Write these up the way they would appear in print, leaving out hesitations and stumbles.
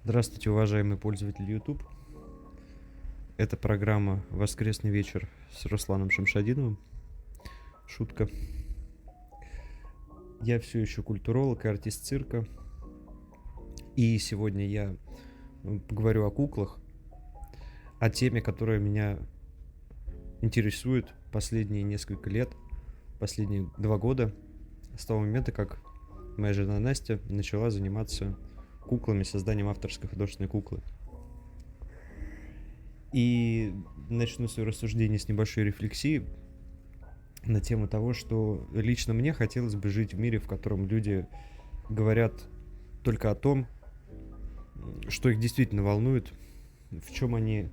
Здравствуйте, уважаемый пользователь YouTube. Это программа «Воскресный вечер» с Русланом Шамшадиновым. Шутка. Я все еще культуролог и артист цирка. И сегодня я поговорю о куклах, о теме, которая меня интересует последние несколько лет, последние 2 года, с того момента, как моя жена Настя начала заниматься куклами, созданием авторской художественной куклы. И начну свое рассуждение с небольшой рефлексии на тему того, что лично мне хотелось бы жить в мире, в котором люди говорят только о том, что их действительно волнует, в чем они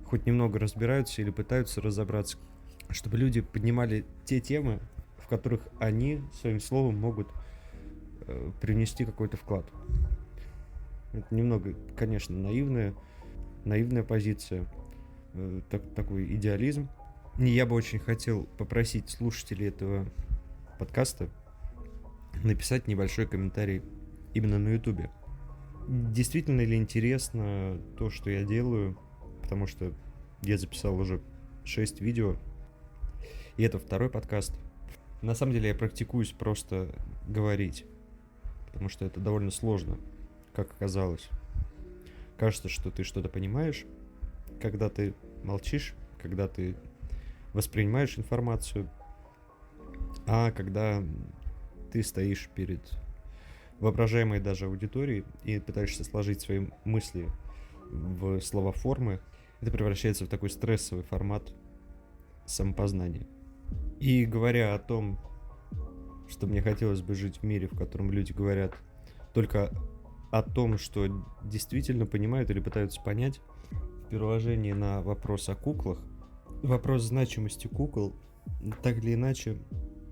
хоть немного разбираются или пытаются разобраться, чтобы люди поднимали те темы, в которых они своим словом могут привнести какой-то вклад. Это немного, конечно, наивная позиция, такой идеализм. И я бы очень хотел попросить слушателей этого подкаста написать небольшой комментарий именно на YouTube. Действительно ли интересно то, что я делаю, потому что я записал уже 6 видео, и это второй подкаст. На самом деле я практикуюсь просто говорить, потому что это довольно сложно, как оказалось. Кажется, что ты что-то понимаешь, когда ты молчишь, когда ты воспринимаешь информацию, а когда ты стоишь перед воображаемой даже аудиторией и пытаешься сложить свои мысли в словоформы, это превращается в такой стрессовый формат самопознания. И говоря о том, что мне хотелось бы жить в мире, в котором люди говорят только о том, что действительно понимают или пытаются понять, в переложении на вопрос о куклах, вопрос значимости кукол так или иначе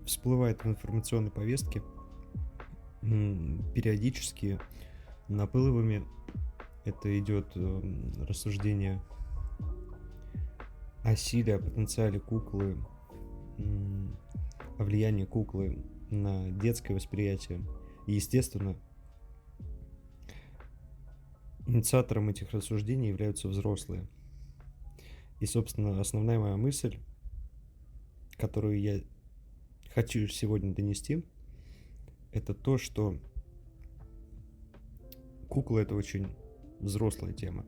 всплывает в информационной повестке периодически, наплывами. Это идет рассуждение о силе, о потенциале куклы, о влиянии куклы на детское восприятие. И, естественно, инициатором этих рассуждений являются взрослые. И, собственно, основная моя мысль, которую я хочу сегодня донести, это то, что кукла — это очень взрослая тема.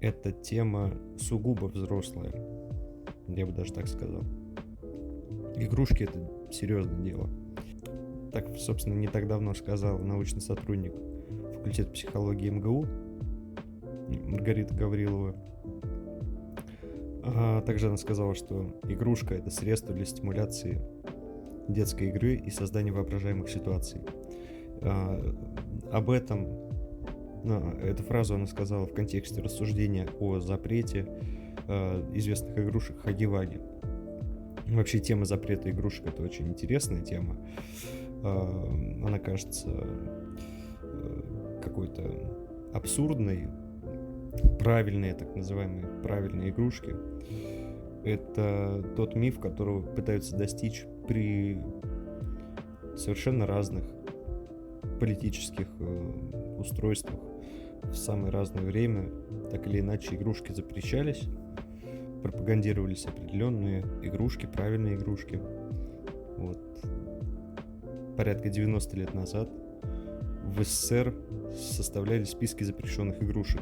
Это тема сугубо взрослая, я бы даже так сказал. Игрушки — это серьезное дело. Так, собственно, не так давно сказал научный сотрудник факультета психологии МГУ Маргарита Гаврилова. А также она сказала, что игрушка — это средство для стимуляции детской игры и создания воображаемых ситуаций. Об этом, эту фразу она сказала в контексте рассуждения о запрете известных игрушек Хаги-Ваги. Вообще тема запрета игрушек — это очень интересная тема. Она кажется какой-то абсурдной. Правильные, так называемые правильные игрушки — это тот миф, которого пытаются достичь при совершенно разных политических устройствах в самое разное время. Так или иначе, игрушки запрещались, пропагандировались определенные игрушки, правильные игрушки. Вот. Порядка 90 лет назад в СССР составляли списки запрещенных игрушек.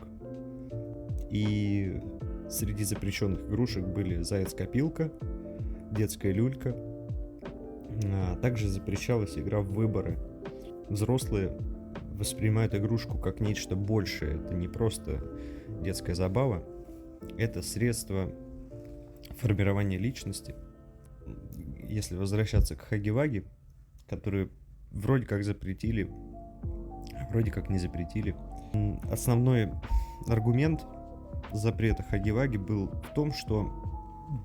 И среди запрещенных игрушек были заяц-копилка, детская люлька. Также запрещалась игра в выборы. Взрослые воспринимают игрушку как нечто большее. Это не просто детская забава, это средство формирования личности. Если возвращаться к Хаги-Ваги, которые вроде как запретили, вроде как не запретили. Основной аргумент запрета Хаги-Ваги был в том, что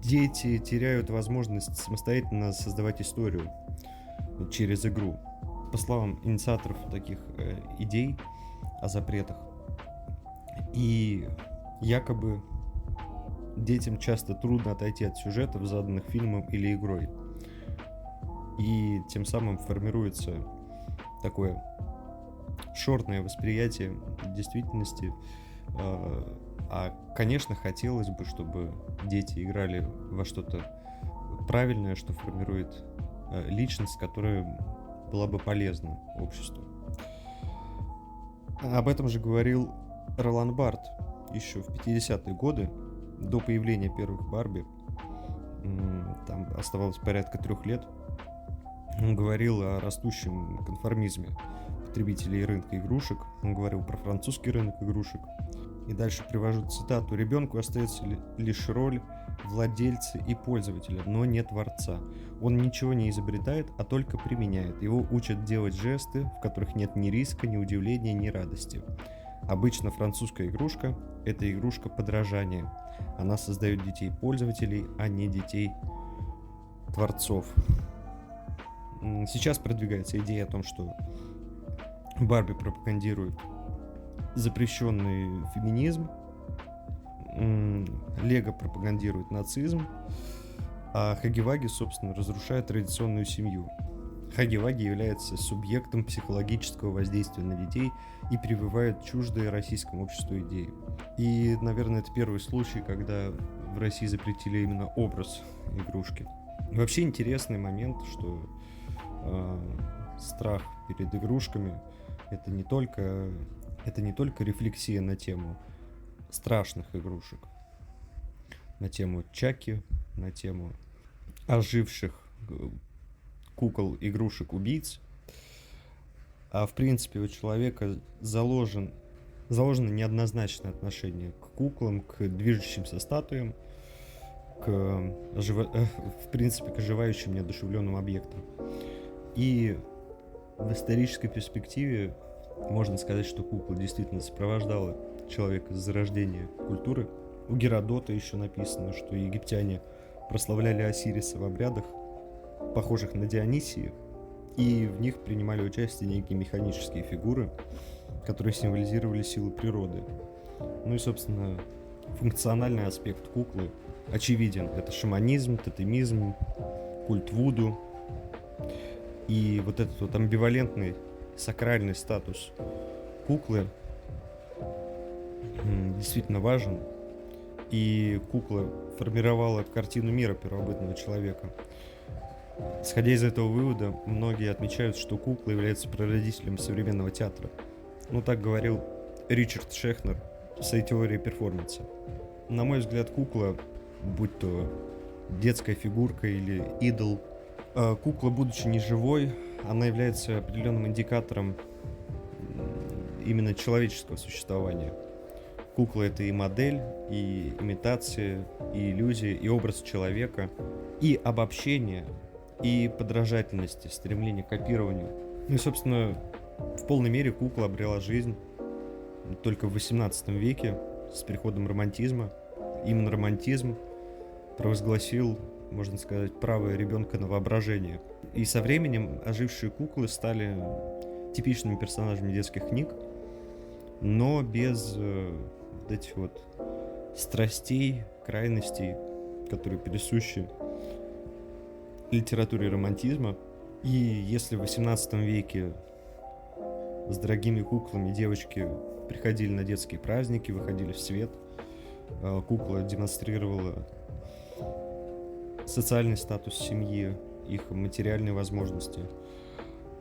дети теряют возможность самостоятельно создавать историю через игру. По словам инициаторов таких идей о запретах, и якобы детям часто трудно отойти от сюжетов, заданных фильмом или игрой, и тем самым формируется такое шортное восприятие действительности. Конечно, хотелось бы, чтобы дети играли во что-то правильное, что формирует личность, которая была бы полезна обществу. Об этом же говорил Ролан Барт еще в 50-е годы, до появления первых Барби. Там оставалось порядка 3 лет. Он говорил о растущем конформизме потребителей рынка игрушек. Он говорил про французский рынок игрушек. И дальше привожу цитату. «Ребенку остается лишь роль владельца и пользователя, но не творца. Он ничего не изобретает, а только применяет. Его учат делать жесты, в которых нет ни риска, ни удивления, ни радости. Обычно французская игрушка – это игрушка подражания. Она создает детей-пользователей, а не детей-творцов». Сейчас продвигается идея о том, что Барби пропагандирует запрещенный феминизм, Лего пропагандирует нацизм, а Хаги-Ваги, собственно, разрушает традиционную семью. Хаги-Ваги является субъектом психологического воздействия на детей и прививает чуждые российскому обществу идеи. И, наверное, это первый случай, когда в России запретили именно образ игрушки. Вообще интересный момент, что страх перед игрушками это не только рефлексия на тему страшных игрушек, на тему Чаки, на тему оживших кукол, игрушек, убийц. А в принципе у человека заложено неоднозначное отношение к куклам, к движущимся статуям, в принципе, к оживающим неодушевленным объектам. И в исторической перспективе можно сказать, что кукла действительно сопровождала человека с зарождения культуры. У Геродота еще написано, что египтяне прославляли Осириса в обрядах, похожих на Дионисии, и в них принимали участие некие механические фигуры, которые символизировали силы природы. Ну и, собственно, функциональный аспект куклы очевиден. Это шаманизм, тотемизм, культ Вуду. И вот этот вот амбивалентный сакральный статус куклы действительно важен. И кукла формировала картину мира первобытного человека. Исходя из этого вывода, многие отмечают, что кукла является прародителем современного театра. Ну, так говорил Ричард Шехнер в своей теории перформанса. На мой взгляд, кукла, будь то детская фигурка или идол, кукла, будучи неживой, она является определенным индикатором именно человеческого существования. Кукла — это и модель, и имитация, и иллюзия, и образ человека, и обобщение, и подражательность, стремление к копированию. Ну и, собственно, в полной мере кукла обрела жизнь только в XVIII веке с приходом романтизма. Именно романтизм провозгласил, можно сказать, право ребенка на воображение. И со временем ожившие куклы стали типичными персонажами детских книг, но без вот этих вот страстей, крайностей, которые присущи литературе романтизма. И если в XVIII веке с дорогими куклами девочки приходили на детские праздники, выходили в свет, кукла демонстрировала социальный статус семьи, их материальные возможности,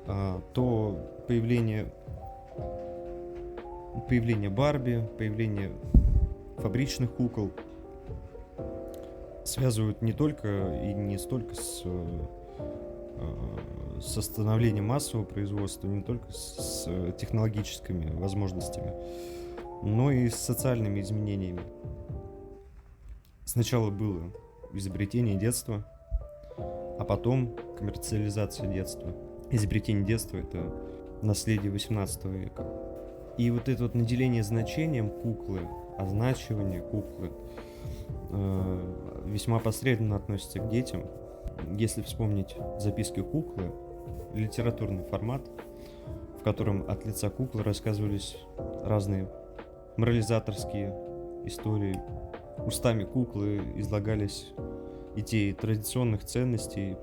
то появление Барби, появление фабричных кукол связывают не только и не столько с становлением массового производства, не только с технологическими возможностями, но и с социальными изменениями. Сначала было изобретение детства, а потом коммерциализация детства. Изобретение детства — это наследие XVIII века. И вот это вот наделение значением куклы, означивание куклы весьма посредственно относится к детям. Если вспомнить записки куклы, литературный формат, в котором от лица куклы рассказывались разные морализаторские истории, устами куклы излагались идеи традиционных ценностей,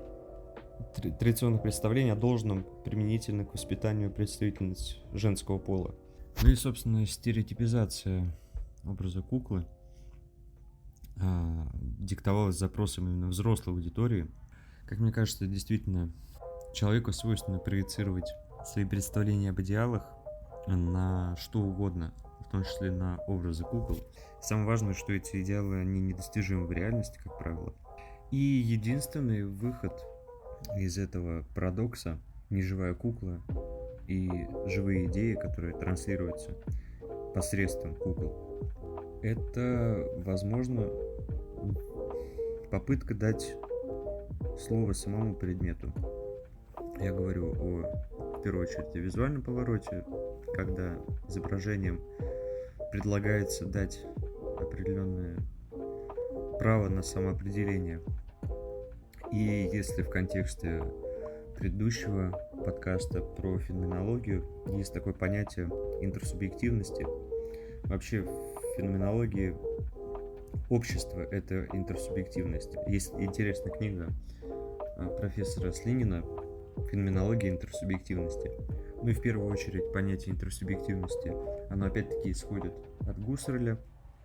традиционных представлений о должном применительно к воспитанию представительниц женского пола. Ну и, собственно, стереотипизация образа куклы диктовалась запросом именно взрослой аудитории. Как мне кажется, действительно, человеку свойственно проецировать свои представления об идеалах на что угодно, в том числе на образы кукол. Самое важное, что эти идеалы, они недостижимы в реальности, как правило. И единственный выход из этого парадокса — неживая кукла и живые идеи, которые транслируются посредством кукол. Это, возможно, попытка дать слово самому предмету. Я говорю в первую очередь о визуальном повороте, когда изображением предлагается дать определенное право на самоопределение. И если в контексте предыдущего подкаста про феноменологию есть такое понятие интерсубъективности. Вообще в феноменологии общество — это интерсубъективность. Есть интересная книга профессора Слинина «Феноменология интерсубъективности». Ну и в первую очередь понятие интерсубъективности, оно опять-таки исходит от Гуссерля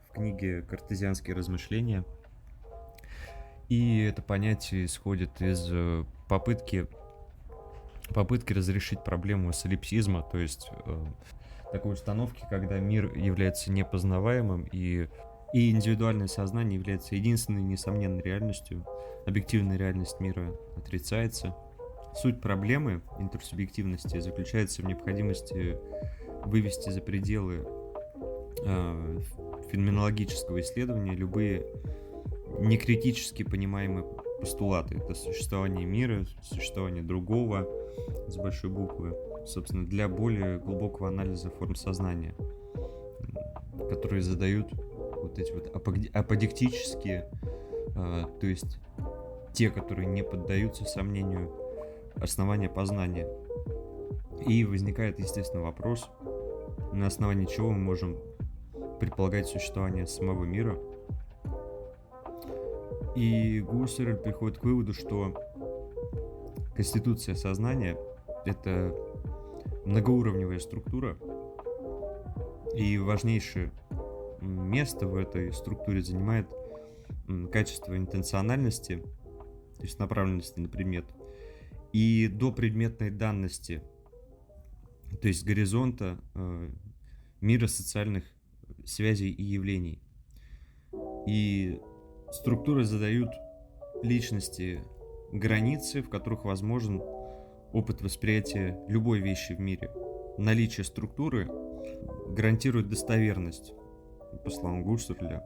в книге «Картезианские размышления». И это понятие исходит из попытки разрешить проблему солипсизма, то есть такой установки, когда мир является непознаваемым и индивидуальное сознание является единственной несомненной реальностью, объективная реальность мира отрицается. Суть проблемы интерсубъективности заключается в необходимости вывести за пределы феноменологического исследования любые некритически понимаемые постулаты. Это существование мира, существование другого с большой буквы, собственно, для более глубокого анализа форм сознания, которые задают вот эти вот аподектические, то есть те, которые не поддаются сомнению, основания познания. И возникает, естественно, вопрос, на основании чего мы можем предполагать существование самого мира. И Гуссерль приходит к выводу, что конституция сознания — это многоуровневая структура, и важнейшее место в этой структуре занимает качество интенциональности, то есть направленности на предмет, и допредметной данности, то есть горизонта мира социальных связей и явлений. И структуры задают личности границы, в которых возможен опыт восприятия любой вещи в мире. Наличие структуры гарантирует достоверность, по словам Гуссерля,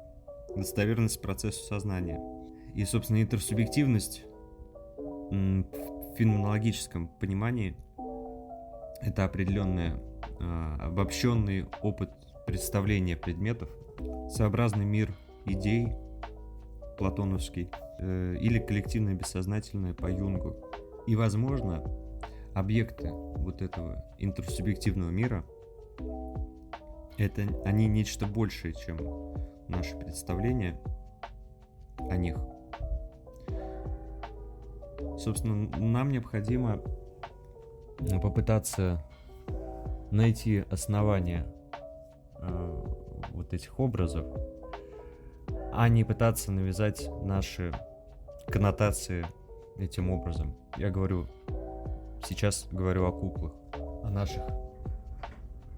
достоверность процесса сознания. И, собственно, интерсубъективность в феноменологическом понимании — это определенный обобщенный опыт представления предметов, сообразный мир идей, платоновский, или коллективное бессознательное по Юнгу. И, возможно, объекты вот этого интерсубъективного мира — они нечто большее, чем наши представления о них. Собственно, нам необходимо попытаться найти основания вот этих образов, а не пытаться навязать наши коннотации этим образом. Сейчас говорю о куклах, о наших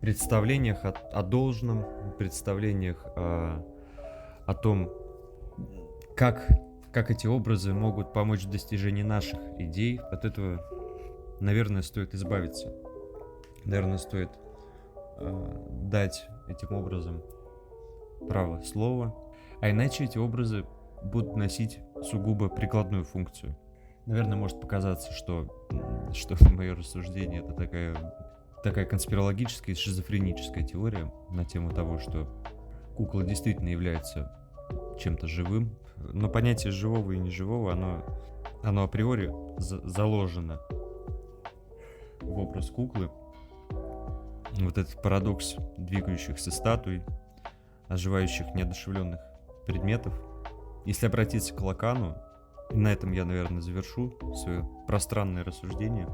представлениях о должном, представлениях о том, как эти образы могут помочь в достижении наших идей. От этого, наверное, стоит избавиться. Наверное, стоит дать этим образам право слова, а иначе эти образы будут носить сугубо прикладную функцию. Наверное, может показаться, что мое рассуждение — это такая конспирологическая и шизофреническая теория на тему того, что кукла действительно является чем-то живым. Но понятие живого и неживого, оно априори заложено в образ куклы. Вот этот парадокс двигающихся статуй, оживающих неодушевленных предметов. Если обратиться к Лакану, на этом я, наверное, завершу свое пространное рассуждение.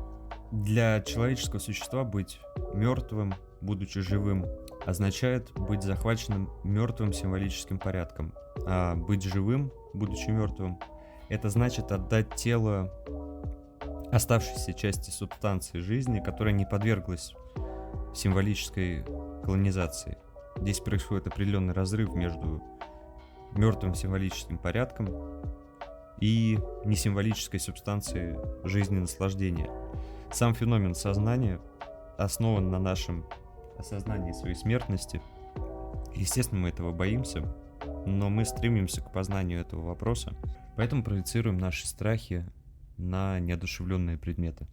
Для человеческого существа быть мертвым, будучи живым, означает быть захваченным мертвым символическим порядком. А быть живым, будучи мертвым, это значит отдать тело оставшейся части субстанции жизни, которая не подверглась символической колонизации. Здесь происходит определенный разрыв между мертвым символическим порядком и несимволической субстанцией жизни наслаждения. Сам феномен сознания основан на нашем осознании своей смертности. Естественно, мы этого боимся, но мы стремимся к познанию этого вопроса, поэтому проецируем наши страхи на неодушевленные предметы.